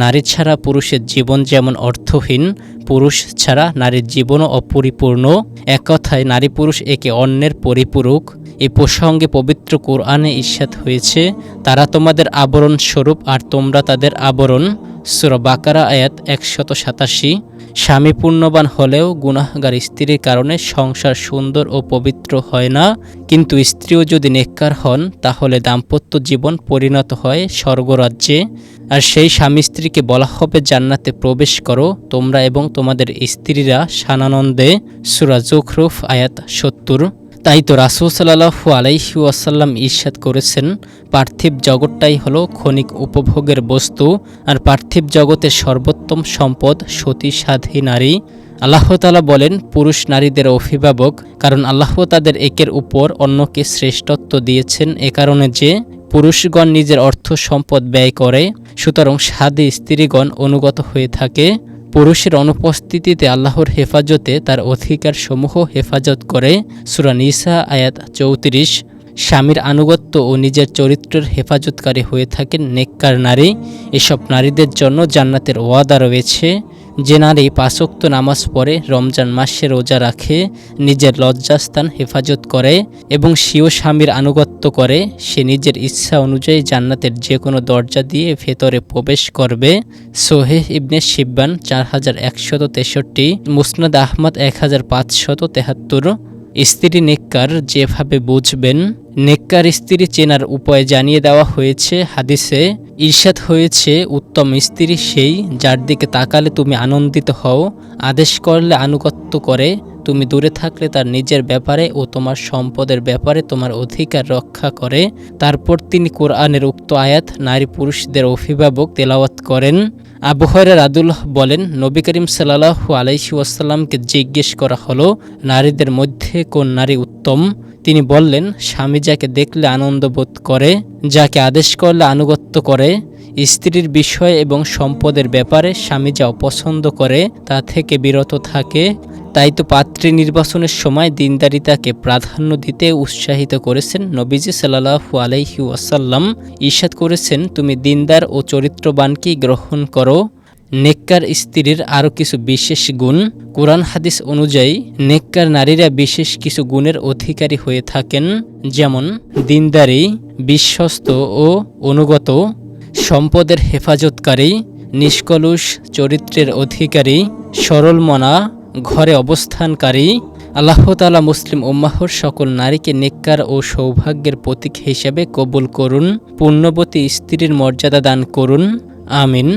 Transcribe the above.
নারী ছাড়া পুরুষের জীবন যেমন অর্থহীন, পুরুষ ছাড়া নারীর জীবনও অপরিপূর্ণ। এক কথায় নারী পুরুষ একে অন্যের পরিপূরক। এ প্রসঙ্গে পবিত্র কোরআনে ইরশাদ হয়েছে, তারা তোমাদের আবরণ স্বরূপ আর তোমরা তাদের আবরণ। সূরা বাকারা আয়াত 187। স্বামী পুণ্যবান হলেও গুনাহগার স্ত্রীর কারণে সংসার সুন্দর ও পবিত্র হয় না, কিন্তু স্ত্রীও যদি নেককার হন তাহলে দাম্পত্য জীবন পরিণত হয় স্বর্গরাজ্যে। আর সেই স্বামী স্ত্রীকে বলা হবে জান্নাতে প্রবেশ করো তোমরা এবং তোমাদের স্ত্রীরা সানানন্দে। সূরা যুখরুফ আয়াত 70। তাই তো রাসূল সাল্লাল্লাহু আলাইহি ওয়াসাল্লাম ইরশাদ করেছেন, পার্থিব জগৎটাই হলো ক্ষণিক উপভোগের বস্তু, আর পার্থিব জগতের সর্বোত্তম সম্পদ সতী সাধ্বী নারী। আল্লাহ তাআলা বলেন, পুরুষ নারীদের অভিভাবক, কারণ আল্লাহ তাদের একের উপর অন্যকে শ্রেষ্ঠত্ব দিয়েছেন এ কারণে যে পুরুষগণ নিজের অর্থ সম্পদ ব্যয় করে, সুতরাং সাধ্বী স্ত্রীগণ অনুগত হয়ে থাকে। পুরুষের অনুপস্থিতিতে আল্লাহর হেফাজতে তার অধিকার সমূহ হেফাজত করে। সূরা নিসা আয়াত 34। স্বামীর আনুগত্য ও নিজের চরিত্রের হেফাজতকারী হয়ে থাকেন নেককার নারী। এসব নারীদের জন্য জান্নাতের ওয়াদা রয়েছে। যে নারী 5 ওয়াক্ত নামাজ পড়ে, রমজান মাসে রোজা রাখে, নিজের লজ্জাস্থান হেফাজত করে এবং স্বীয় স্বামীর আনুগত্য করে, সে নিজের ইচ্ছা অনুযায়ী জান্নাতের যে কোনো দরজা দিয়ে ভেতরে প্রবেশ করবে। সোহেহ ইবনে শিব্বান 4163, মুসনাদ আহমদ 1573। স্ত্রী নেককার যেভাবে বুঝবেন। নেককার স্ত্রী চেনার উপায় জানিয়ে দেওয়া হয়েছে। হাদিসে ইরশাদ হয়েছে, উত্তম স্ত্রী সেই যার দিকে তাকালে তুমি আনন্দিত হও, আদেশ করলে আনুগত্য করে, তুমি দূরে থাকলে তার নিজের ব্যাপারে ও তোমার সম্পদের ব্যাপারে তোমার অধিকার রক্ষা করে। তারপর তিনি কোরআনের উক্ত আয়াত নারী পুরুষদের অভিভাবক তেলাওয়াত করেন। আবু হুরায়রা রাদিয়াল্লাহু বলেন, নবী করিম সাল্লাল্লাহু আলাইহি ওয়াসাল্লামকে জিজ্ঞেস করা হলো, নারীদের মধ্যে কোন নারী উত্তম? তিনি বললেন, স্বামী যাকে দেখলে আনন্দ বোধ করে, যাকে আদেশ করলে আনুগত্য করে, স্ত্রীর বিষয় এবং সম্পদের ব্যাপারে স্বামী যা অপছন্দ করে তা থেকে বিরত থাকে। তাই তো পাত্রী নির্বাচনের সময় দিনদারিতাকে প্রাধান্য দিতে উৎসাহিত করেছেন নবীজি সাল্লাল্লাহু আলাইহি ওয়াসাল্লাম। ইরশাদ করেছেন, তুমি দিনদার ও চরিত্রবানকেই গ্রহণ করো। নেককার স্ত্রীর আরও কিছু বিশেষ গুণ। কোরআন হাদিস অনুযায়ী নেককার নারীরা বিশেষ কিছু গুণের অধিকারী হয়ে থাকেন, যেমন দিনদারি, বিশ্বস্ত ও অনুগত, সম্পদের হেফাজতকারী, নিষ্কলুষ চরিত্রের অধিকারী, সরল মনা, ঘরে অবস্থানকারী। আল্লাহ তাআলা মুসলিম উম্মাহর সকল নারীকে নেককার ও সৌভাগ্যের প্রতীক হিসেবে কবুল করুন। পুণ্যবতী স্ত্রীর মর্যাদা দান করুন। আমিন।